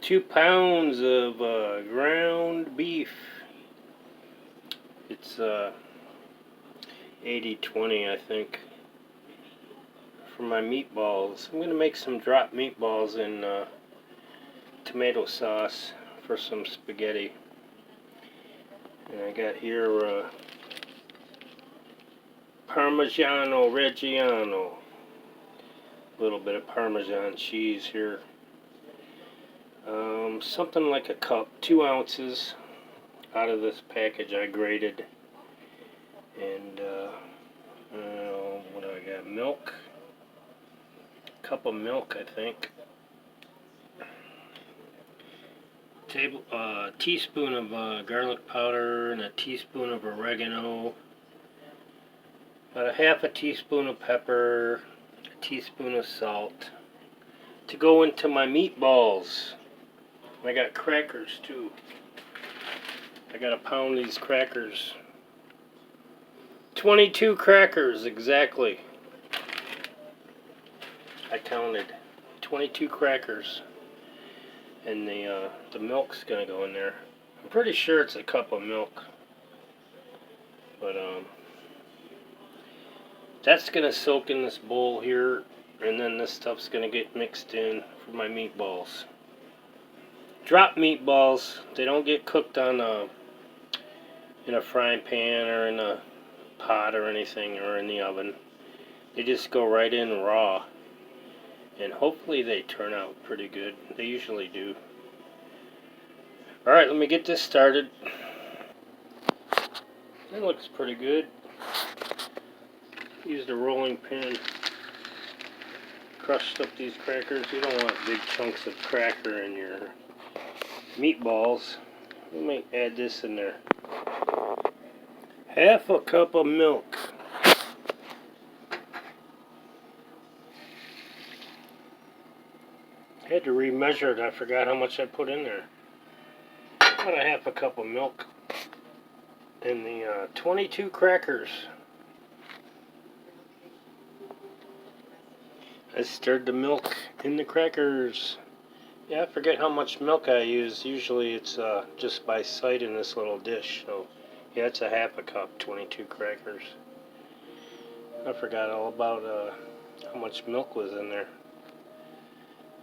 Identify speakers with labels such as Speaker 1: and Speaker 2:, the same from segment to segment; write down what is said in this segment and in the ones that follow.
Speaker 1: 2 pounds of ground beef. It's 80-20, I think, for my meatballs. I'm going to make some drop meatballs in tomato sauce for some spaghetti. And I got here Parmigiano Reggiano. A little bit of Parmesan cheese here. Something like a cup, 2 ounces out of this package I grated. And what do I got? Milk. Cup of milk, I think. Teaspoon of garlic powder and a teaspoon of oregano. About a half a teaspoon of pepper. A teaspoon of salt. To go into my meatballs. I got crackers too. I gotta pound these crackers. 22 crackers exactly. I counted 22 crackers, and the milk's gonna go in there. I'm pretty sure it's a cup of milk, but that's gonna soak in this bowl here, and then this stuff's gonna get mixed in for my meatballs. Drop meatballs. They don't get cooked on in a frying pan or in a pot or anything or in the oven. They just go right in raw. And hopefully they turn out pretty good. They usually do. Alright, let me get this started. It looks pretty good. Used a rolling pin. Crushed up these crackers. You don't want big chunks of cracker in your meatballs. We might add this in there. Half a cup of milk. I had to remeasure it. I forgot how much I put in there. About a half a cup of milk. And the 22 crackers. I stirred the milk in the crackers. Yeah, I forget how much milk I use. Usually it's just by sight in this little dish. So, yeah, it's a half a cup, 22 crackers. I forgot all about how much milk was in there.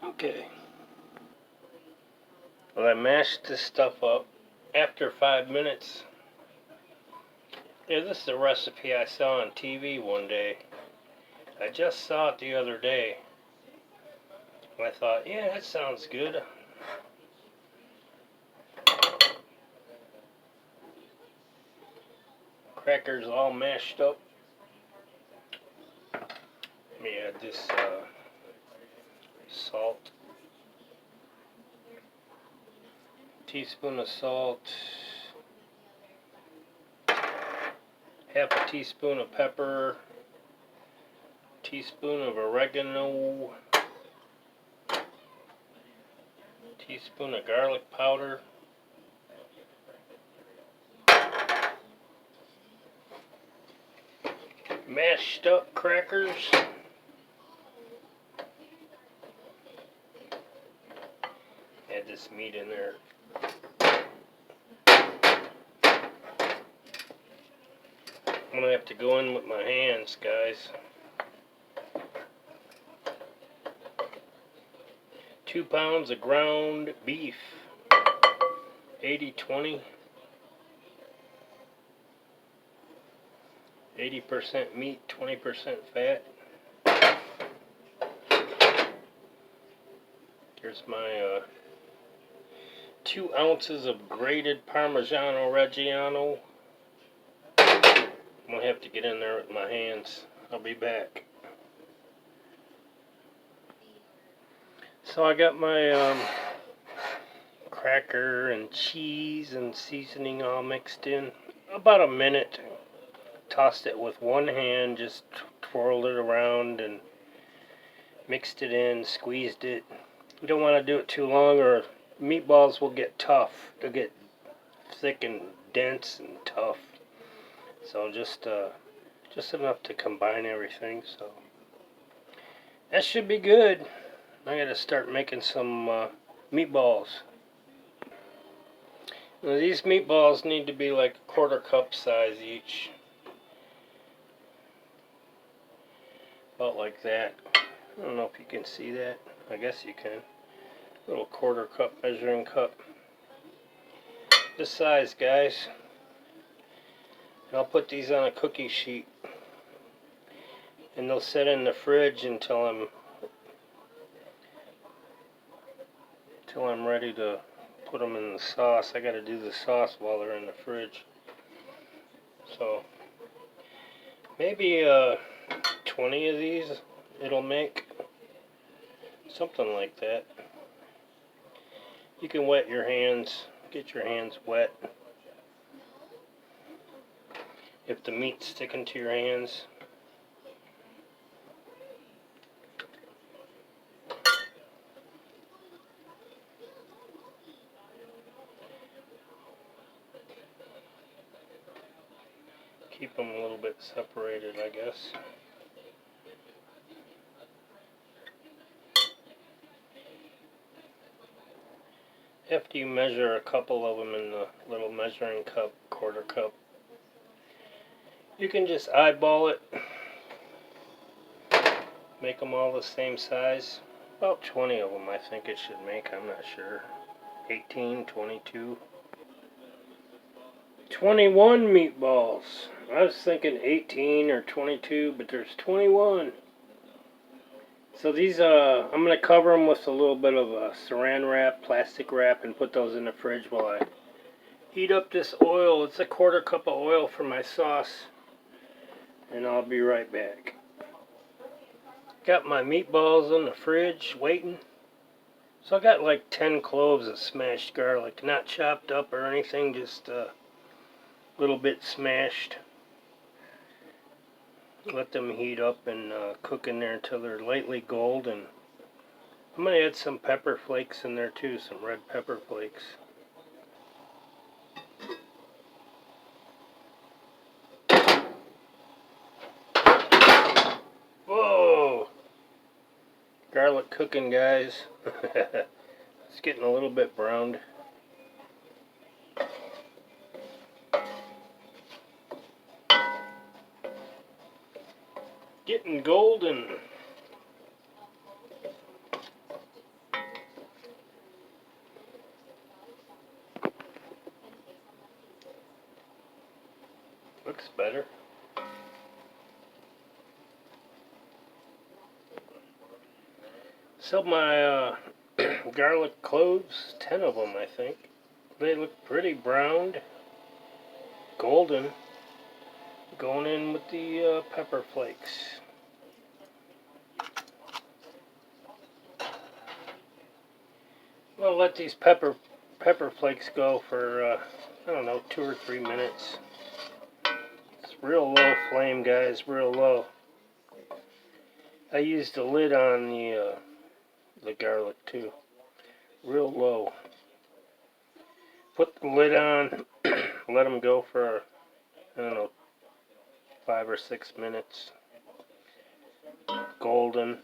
Speaker 1: Okay. Well, I mashed this stuff up after 5 minutes. Yeah, this is a recipe I saw on TV one day. I just saw it the other day. I thought, yeah, that sounds good. Crackers all mashed up. Let me add this salt. Teaspoon of salt. Half a teaspoon of pepper. Teaspoon of oregano. Teaspoon of garlic powder. Mashed up crackers. Add this meat in there. I'm going to have to go in with my hands, guys. 2 pounds of ground beef. 80-20. 80% meat, 20% fat. Here's my 2 ounces of grated Parmigiano Reggiano. I'm going to have to get in there with my hands. I'll be back. So I got my cracker and cheese and seasoning all mixed in. About a minute. Tossed it with one hand, just twirled it around and mixed it in, squeezed it. You don't want to do it too long or meatballs will get tough. They'll get thick and dense and tough. So just enough to combine everything. So that should be good. I gotta start making some meatballs. Now these meatballs need to be like a quarter cup size each. About like that. I don't know if you can see that. I guess you can. Little quarter cup measuring cup. This size, guys. And I'll put these on a cookie sheet. And they'll sit in the fridge until I'm ready to put them in the sauce. I gotta do the sauce while they're in the fridge. So maybe 20 of these it'll make. Something like that. You can wet your hands, get your hands wet. If the meat's sticking to your hands. Keep them a little bit separated, I guess. After you measure a couple of them in the little measuring cup, quarter cup, you can just eyeball it. Make them all the same size. About 20 of them I think it should make, I'm not sure. 18, 22. 21 meatballs. I was thinking 18 or 22, but there's 21. So these, I'm going to cover them with a little bit of saran wrap, plastic wrap, and put those in the fridge while I heat up this oil. It's a quarter cup of oil for my sauce. And I'll be right back. Got my meatballs in the fridge waiting. So I got like 10 cloves of smashed garlic. Not chopped up or anything, just a little bit smashed. Let them heat up and cook in there until they're lightly golden. I'm going to add some pepper flakes in there too, some red pepper flakes. Whoa! Garlic cooking, guys. It's getting a little bit browned. Getting golden. Looks better. So my garlic cloves, 10 of them I think. They look pretty browned, golden. Going in with the pepper flakes. I'll let these pepper flakes go for, I don't know, 2 or 3 minutes. It's real low flame, guys, real low. I used the lid on the garlic too. Real low. Put the lid on, let them go for, I don't know, 5 or 6 minutes. Golden.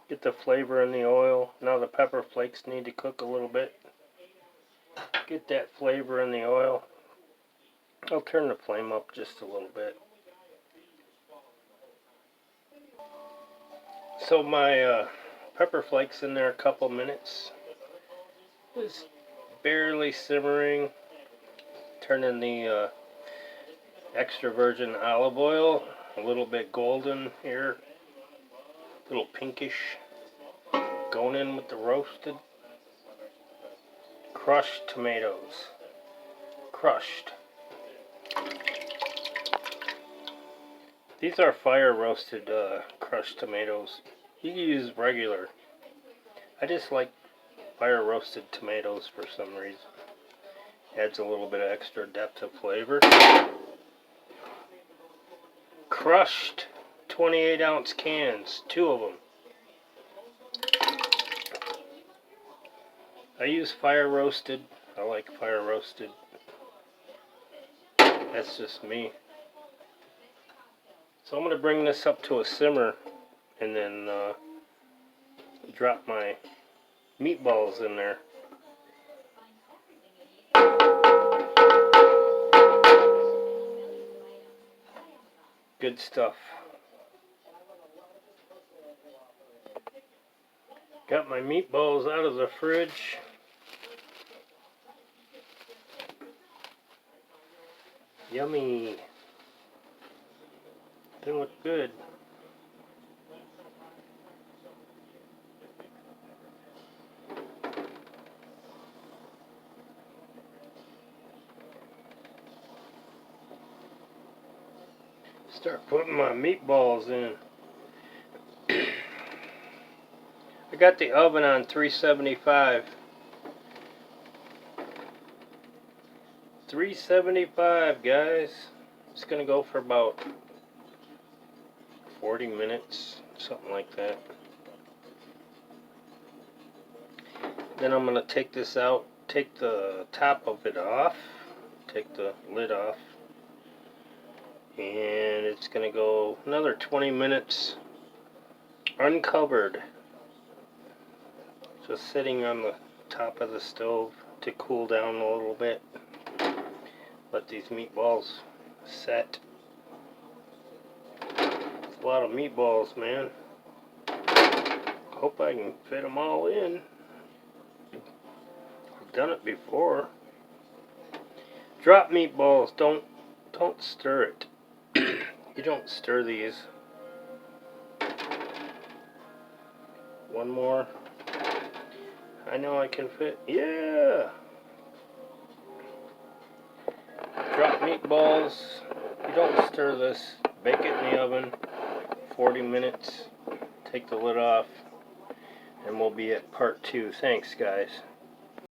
Speaker 1: Get the flavor in the oil. Now the pepper flakes need to cook a little bit. Get that flavor in the oil. I'll turn the flame up just a little bit. So my pepper flakes in there a couple minutes. Just barely simmering. Turn in the extra virgin olive oil. A little bit golden here. A little pinkish. Going in with the roasted crushed tomatoes. Crushed. These are fire roasted crushed tomatoes. You can use regular. I just like fire roasted tomatoes for some reason. Adds a little bit of extra depth of flavor. Crushed 28-ounce cans, 2 of them. I use fire roasted. I like fire roasted. That's just me. So I'm going to bring this up to a simmer and then drop my meatballs in there. Good stuff. Got my meatballs out of the fridge. Yummy. They look good. Start putting my meatballs in. I got the oven on 375. 375, guys. It's gonna go for about 40 minutes, something like that. Then I'm gonna take this out, take the top of it off, take the lid off, and it's gonna go another 20 minutes uncovered, just sitting on the top of the stove to cool down a little bit. Let these meatballs set. It's a lot of meatballs, man. Hope I can fit them all in. I've done it before. Drop meatballs. Don't stir it. You don't stir these. One more. I know I can fit. Yeah. Drop meatballs. You don't stir this. Bake it in the oven 40 minutes. Take the lid off. And we'll be at part 2. Thanks, guys.